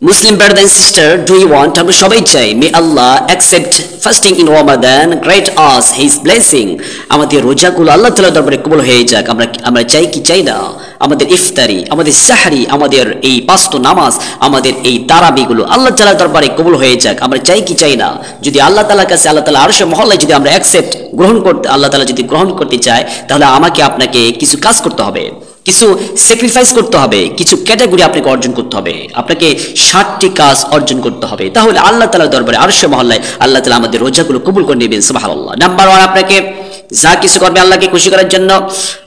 Muslim brother and sister, do you want আমরা সবাই চাই may Allah accept fasting in Ramadan, grant us his blessing. আমাদের রোজাগুলো আল্লাহ তাআলার দরবারে কবুল হয়ে যাক। আমরা চাই কি চাই না? আমাদের ইফতারি, আমাদের সাহরি, আমাদের এই পাঁচ ওয়াক্ত নামাজ, আমাদের এই তারাবিগুলো আল্লাহ তাআলার দরবারে কবুল হয়ে যাক। আমরা চাই কি চাই না? যদি আল্লাহ তাআলার কাছে, আল্লাহ তাআলা আরশে মহল্লায় যদি আমরা অ্যাকসেপ্ট গ্রহণ করতে, আল্লাহ তাআলা যদি গ্রহণ করতে চায়, তাহলে আমাকে আপনাকে কিছু কাজ করতে হবে, কিছু স্যাক্রিফাইস করতে হবে, কিছু ক্যাটাগরি আপনাকে অর্জন করতে হবে। আপনাকে 60টি কাজ অর্জন করতে হবে, তাহলে আল্লাহ তাআলার দরবারে আরশে মহল্লায় আল্লাহ তাআলা আমাদের রোজাগুলো কবুল করে নেবেন। সুবহানাল্লাহ। নাম্বার 1, আপনাকে যা কিছু করবে আল্লাহকে খুশি করার জন্য,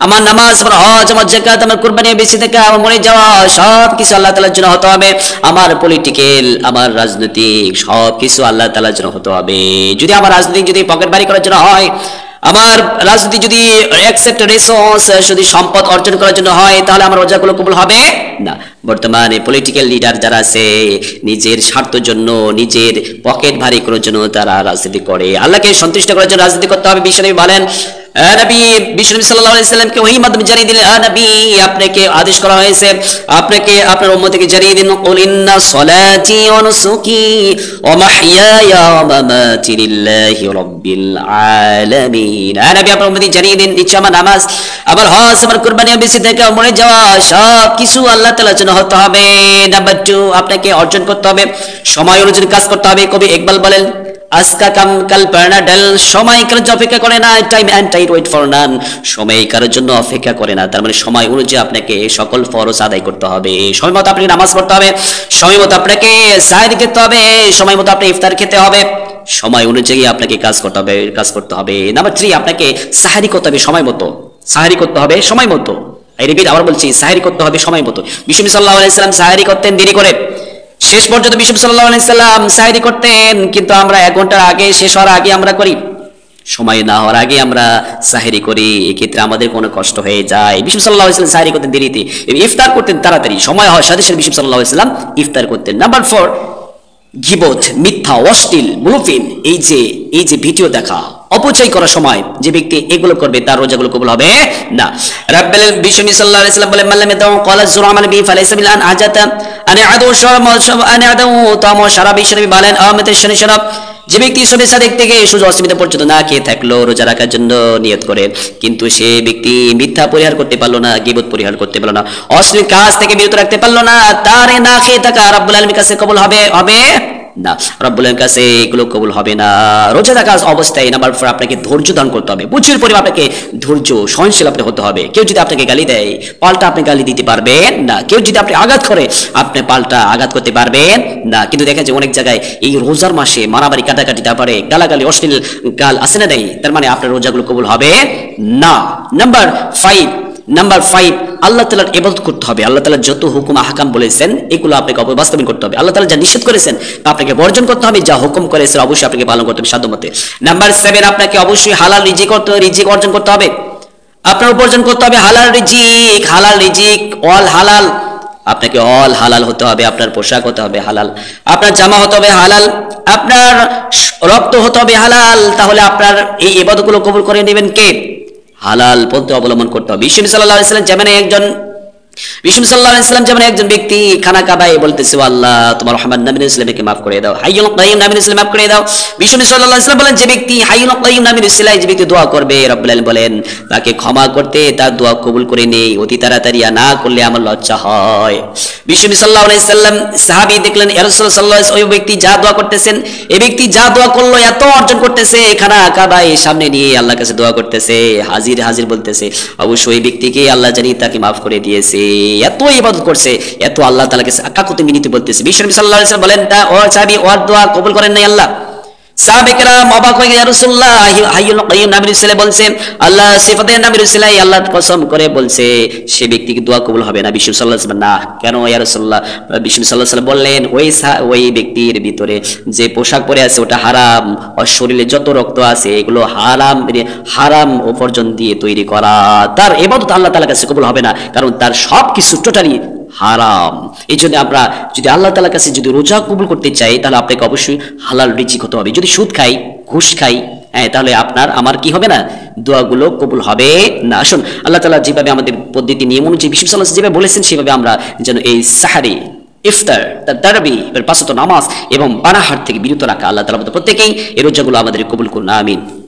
আমার নামাজ, আমার হজ, আমার যাকাত, আমার কুরবানি, বেঁচে থাকা, আমার মরে যাওয়া, সব কিছু আল্লাহ তাআলার জন্য হতে হবে। আমার পলিটিক্যাল, আমার রাজনৈতিক সব কিছু আল্লাহ তাআলার জন্য হতে হবে। যদি আমার রাজনৈতিক যদি পকেট বাড়ি করার জন্য হয়, আমার রাজনীতি যদি অ্যাকসেপ্ট রিসোর্স যদি সম্পদ অর্জন করার জন্য হয়, তাহলে আমার রোজাগুলো কবুল হবে না। বর্তমানে পলিটিক্যাল লিডার যারা আছে, নিজের স্বার্থের জন্য, নিজের পকেট ভারী করার জন্য তারা রাজনীতি করে। আল্লাহকে সন্তুষ্ট করার জন্য রাজনীতি করতে হবে। বিশ্বনবী বলেন, নবী বিশ্বনবী সাল্লাল্লাহু আলাইহি সাল্লামকে ওহী মাধ্যমে জানিয়ে দিলেন, নবী আপনাকে আদেশ করা হয়েছে, আপনাকে আপনার উম্মতকে জানিয়ে দিন, কুল ইন্না সলাতি ওয়া নুসুকি ওয়া মাহইয়ায়া ওয়া মামাতি লিল্লাহি রাব্বিল আলামিন। নবী আপনার উম্মতকে জানিয়ে দিন, নিশ্চয় আমার নামাজ, আমার হজ, আমার কুরবানি, বেঁচে থাকা, মরে যাওয়া, সব কিছু আল্লাহ তাআলার জন্য হতে হবে। নাম্বার 2, আপনাকে অর্জন করতে হবে, সময় অনুযায়ী কাজ করতে হবে। কবি ইকবাল বলেন, আজকা কাম কাল পারনা ডাল, সময় কারোর জন্য অপেক্ষা করে না, time and time wait for none, সময় কারোর জন্য অপেক্ষা করে না। তার মানে সময় অনুযায়ী আপনাকে সকল ফরজ আদায় করতে হবে, সময় মতো আপনাকে নামাজ পড়তে হবে, সময় মতো আপনাকে সাহরি খেতে হবে, সময় মতো আপনি ইফতার খেতে হবে, সময় অনুযায়ী আপনাকে কাজ করতে হবে। নাম্বার 3, আপনাকে সাহরি করতে হবে সময় মতো, সাহরি করতে হবে সময় মতো। এই রিপিট আবার বলছি, সাহরি করতে হবে সময় মতো। বিশ্বনবী সাল্লাল্লাহু আলাইহি সাল্লাম সাহরি করতেন দেরি করে, শেষ পর্যন্ত বিশ্বনবী সাল্লাল্লাহু আলাইহি সাল্লাম সাহরি করতেন, কিন্তু আমরা 1 ঘন্টার আগে, শেষ হওয়ার আগে আমরা করি, সময় না হওয়ার আগে আমরা সাহরি করি। এক্ষেত্রে আমাদের কোনো কষ্ট হয়ে যায়। বিশ্বনবী সাল্লাল্লাহু আলাইহি সাল্লাম সাহরি করতেন দেরিতে, ইফতার করতেন তাড়াতাড়ি, সময় হওয়ার সাথে সাথে বিশ্বনবী সাল্লাল্লাহু আলাইহি সাল্লাম ইফতার করতেন। নাম্বার 4, গীবত, মিথ্যা, অশ্লীল, ব্লুফিন, এই যে ভিডিও দেখা, অপচয় করার সময় যে ব্যক্তি এগুলো করবে তার রোজাগুলো কবুল হবে না। রাব্বুল বিশ্বনবী সাল্লাল্লাহু আলাইহি সাল্লাম বলেন, মাল্লাম ইয়াদাউ ক্বালা যুর আমাল বি ফালাইসা বিল আন আজাতা আনি আদু তাম শারাব। বিশ্বনবী বলেন, আমাদের শুনে শোনো, যে ব্যক্তি সবে সাদেক থেকে সূর্য অস্তমিত পর্যন্ত না খেয়ে থাকলো, রোজা রাখার জন্য নিয়ত করে, কিন্তু সে ব্যক্তি মিথ্যা পরিহার করতে পারলো না, গীবত পরিহার করতে পারলো না, অশ্লীল কাজ থেকে বিরত রাখতে পারলো না, তার না খেয়ে থাকা রব্বুল আলামিনের কাছে কবুল হবে না, রব্বুল আলামিনের কাছে এগুলো কবুল হবে না। রোজা রাখা অবস্থায় নাম্বার 4, আপনাকে ধৈর্য ধারণ করতে হবে, প্রচুর পরিমাণে আপনাকে ধৈর্য সহনশীল আপনি হতে হবে। কেউ যদি আপনাকে গালি দেয়, পাল্টা আপনি গালি দিতে পারবেন না। কেউ যদি আপনি আঘাত করে, আপনি পাল্টা আঘাত করতে পারবেন না। কিন্তু দেখা যায় অনেক জায়গায় এই রোজার মাসে মারামারি, কাটাকাটি, তারপরে গালাগালি, অশ্লীল গাল আসে না দেয়, তার মানে আপনার রোজাগুলো কবুল হবে না। নাম্বার 5, আল্লাহ তাআলার ইবাদত করতে হবে। আল্লাহ তাআলা যত হুকুম আহকাম বলেছেন এগুলো আপনাকে বাস্তবায়ন করতে হবে। আল্লাহ তাআলা যা নিষেধ করেছেন আপনাকে বর্জন করতে হবে, যা হুকুম করেছেন অবশ্যই আপনাকে পালন করতে হবে সাধ্যমতে। নাম্বার 7, আপনাকে অবশ্যই হালাল রিজিক অর্জন করতে হবে। আপনার উপার্জন করতে হবে হালাল রিজিক, অল হালাল। আপনাকে অল হালাল হতে হবে, আপনার পোশাক হতে হবে হালাল, আপনার জামা হতে হবে হালাল, আপনার রক্ত হতে হবে হালাল। তাহলে আপনার এই ইবাদতগুলো কবুল করে নেবেন কে? হালাল পন্থা অবলম্বন করতে হবে। বিশ্বনবী সাল্লাল্লাহু আলাইহি সাল্লাম যেমন একজন ব্যক্তি খানা কাবায় বলতেছে, আল্লাহ তোমার রহমান নবী ইসলামকে maaf করে দাও, হাইয়ুল কাইয়ুম নবী ইসলাম maaf করে দাও। বিশ্বনবী সাল্লাল্লাহু আলাইহি সাল্লাম বলেন, যে ব্যক্তি হাইয়ুল কাইয়ুম নবী ইসলাম, যে ব্যক্তি দোয়া করবে, রব্বুল আলামিন বলেন তাকে ক্ষমা করতে, তার দোয়া কবুল করে নেই, অতি তাড়াতাড়ি না করলে আমার লজ্জা হয়। বিশ্বনবী সাল্লাল্লাহু আলাইহি সাল্লাম সাহাবী দেখলেন, ইয়া রাসূলুল্লাহ সাল্লাল্লাহু আলাইহি ওই ব্যক্তি যা দোয়া করতেছেন, এই ব্যক্তি যা দোয়া করলো এত অর্জন করতেছে, খানা কাবায় সামনে নিয়ে আল্লাহর কাছে দোয়া করতেছে, হাজির বলতেছে, অবশ্যই এই ব্যক্তিকে আল্লাহ জানি তাকে maaf করে দিয়েছে, এত ইবাদত করছে, এত আল্লাহ তাআলাকে কাকুতি মিনতি বলতেছে। বিশ্বনবী সাল্লাল্লাহু আলাইহি ওয়াসাল্লাম বলেন, তা ও সাহাবী, ওর দোয়া কবুল করেন নাই আল্লাহ? সাহাবায়ে কেরাম অবাক হয়ে গেলেন, ইয়া রাসূলুল্লাহ হাইয়ুল কাইয়ুম নবী রাসূল বলছেন, আল্লাহ সিফাতে নবী রাসূল আল্লাহ কসম করে বলছে সে ব্যক্তিকে দোয়া কবুল হবে না। বিশ্বনবী সাল্লাল্লাহু আলাইহি ওয়াসাল্লাম, না কেন ইয়া রাসূলুল্লাহ? বিশ্বনবী সাল্লাল্লাহু আলাইহি ওয়াসাল্লাম বললেন, ওই ব্যক্তির ভিতরে যে পোশাক পরে আছে ওটা হারাম, আর শরীরে যত রক্ত আছে এগুলো হারাম উপার্জন দিয়ে তৈরি করা, তার ইবাদত আল্লাহ তাআলার কাছে কবুল হবে না, কারণ তার সবকিছু টোটালি হারাম। এই জন্য আমরা যদি আল্লাহ তাআলার কাছে যদি রোজা কবুল করতে চাই, তাহলে আপনাকে অবশ্যই হালাল রিজিক হতে হবে। যদি সুদ খাই, ঘুষ খাই, তাহলে আমার কি হবে না? দোয়াগুলো কবুল হবে না। আসুন আল্লাহ তাআলা যেভাবে আমাদের পদ্ধতি নিয়ম অনুযায়ী বিশ্বনবী সাল্লাল্লাহু আলাইহি ওয়াসাল্লাম যেভাবে বলেছেন সেভাবে আমরা যেন এই সাহরি ইফতার, তারাবি, এবার পাঁচ ওয়াক্ত নামাজ এবং পানাহার থেকে বিরত রাখা। আল্লাহ তাআলা আমাদের প্রত্যেকেই এই রোজাগুলো আমাদের কবুল করুন, আমিন।